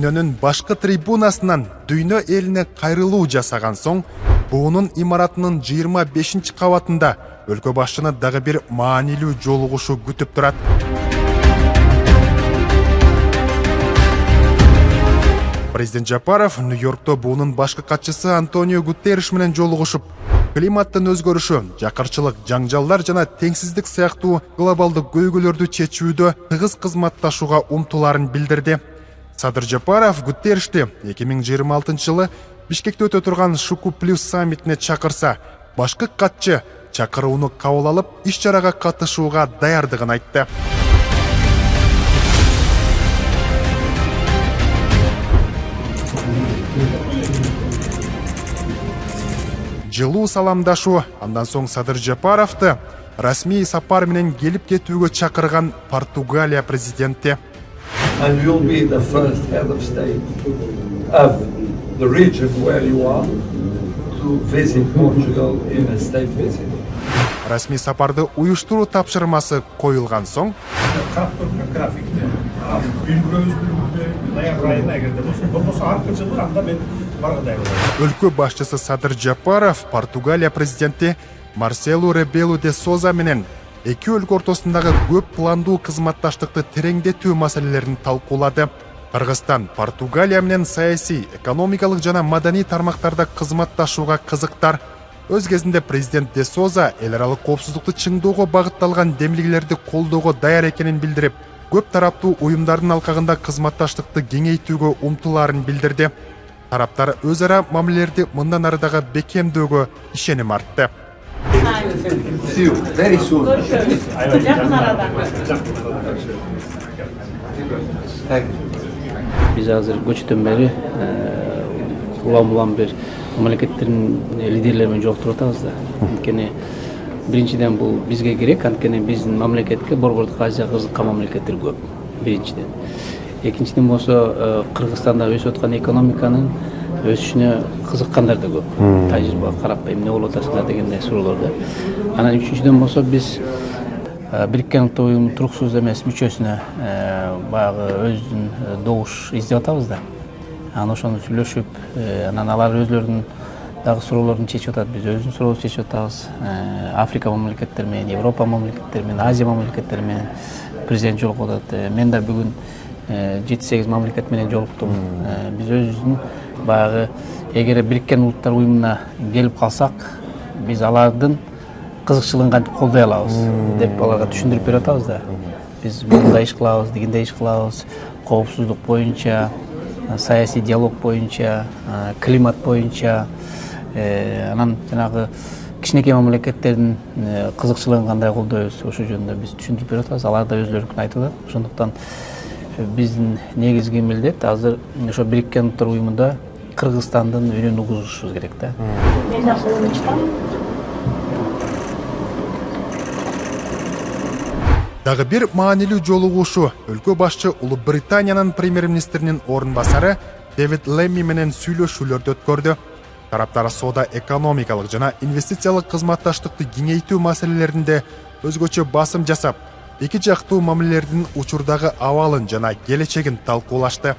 дүйнөнүн башкы трибунасынан дүйнө элине кайрылуу жасаган соң, буунун имаратынын 25-кабатында өлкө башчыны дагы бир маанилүү жолугушуу күтүп турат. Президент Жапаров Нью-Йоркто буунун башкы катчысы Антонио Гутерриш менен жолугушуп, климаттын өзгөрүшү, жакырчылык, жаңжалдар жана теңсиздик сыяктуу глобалдык көйгөйлөрдү чечүүдө тыгыз кызматташууга умтулаарын билдирди. Садыр Жапаров Гутерришти 2026-жылы Бишкекте өтө турган Шуку плюс саммитине чакырса, башкы катчы чакырууну кабыл алып, иш-чарага катышууга даярдыгын айтты. Жылуу саламдашуу, андан соң Садыр Жапаровду расмий сапар менен келип кетүүгө чакырган Португалия президенти. And you'll be the first head of state of the region where you are to visit Portugal in a state visit. Расмий сапарды уюштуруу тапшырмасы коюлган соң, өлкө башчысы Садыр Жапаров Португалия президенти Марселу Ребелу де Соза менен эки өлкө ортосундагы көп пландуу кызматташтыкты тереңдетүү маселелерин талкуулады. Кыргызстан Португалия менен саясий, экономикалык жана маданий тармактарда кызматташууга кызыктар. Өз кезинде президент де Соза эл аралык коопсуздукту чыңдоого багытталган демилгелерди колдоого даяр экенин билдирип, көп тараптуу уюмдардын алкагында кызматташтыкты кеңейтүүгө умтулаарын билдирди. Тараптар өз ара мамилелерди мындан ары дагы бекемдөөгө ишеним артты. Биз азыр көчтөн бери улам бир мамлекеттердин лидерлери менен жолуктуруп атабыз да. Анткени биринчиден бул бизге керек, анткени биздин мамлекетке Борбордук Азия кызыккан мамлекеттер көп. Биринчиден. Экинчиден болсо Кыргызстанда өсүп аткан экономиканын өсүшүнө кызыккандар да көп. Тажрыйбага карап эмне болуп атасыңар дегендей суроолорду. Анан үчүнчүдөн болсо биз Бириккен Улуттар Уюмунун туруксуз эмес мүчөсүнө баягы өзүнүн добуш издеп атабыз да. Анан ошону сүйлөшүп, анан алар өзлөрүнүн дагы суроолорун чечип атат, биз өзүбүздүн сурообузду чечип атабыз. Африка мамлекеттери менен, Европа мамлекеттери менен, Азия мамлекеттери менен президент жолугуп атат. Мен да бүгүн 7-8 мамлекет менен жолуктум. Биз өзүбүздүн баягы эгер Бириккен Улуттар Уюмуна келип калсак, биз алардын кызыкчылыгын кантип колдой алабыз деп аларга түшүндүрүп берип атабыз да. Биз мындай иш кылабыз, дегендей иш кылабыз, коопсуздук боюнча, саясий диалог боюнча, климат боюнча, анан жанагы кичинекей мамлекеттердин кызыкчылыгын кандай колдойбуз, ошол жөнүндө биз түшүндүрүп берип атабыз. Алар да өзлөрүнүн айтып атат. Ошондуктан биздин негизги милдет азыр ошо Бириккен Улуттар Уюмунда Кыргызстандын үнүн угузушубуз керек да. Мен да колумду чыкам. Дагы бир маанилүү жолугушуу өлкө башчы Улуу Британиянын премьер-министринин орун басары Дэвид Лемми менен сүйлөшүүлөрдү өткөрдү. Тараптар соода экономикалык жана инвестициялык кызматташтыкты кеңейтүү маселелеринде өзгөчө басым жасап, эки жактуу мамилелердин учурдагы абалын жана келечегин талкуулашты.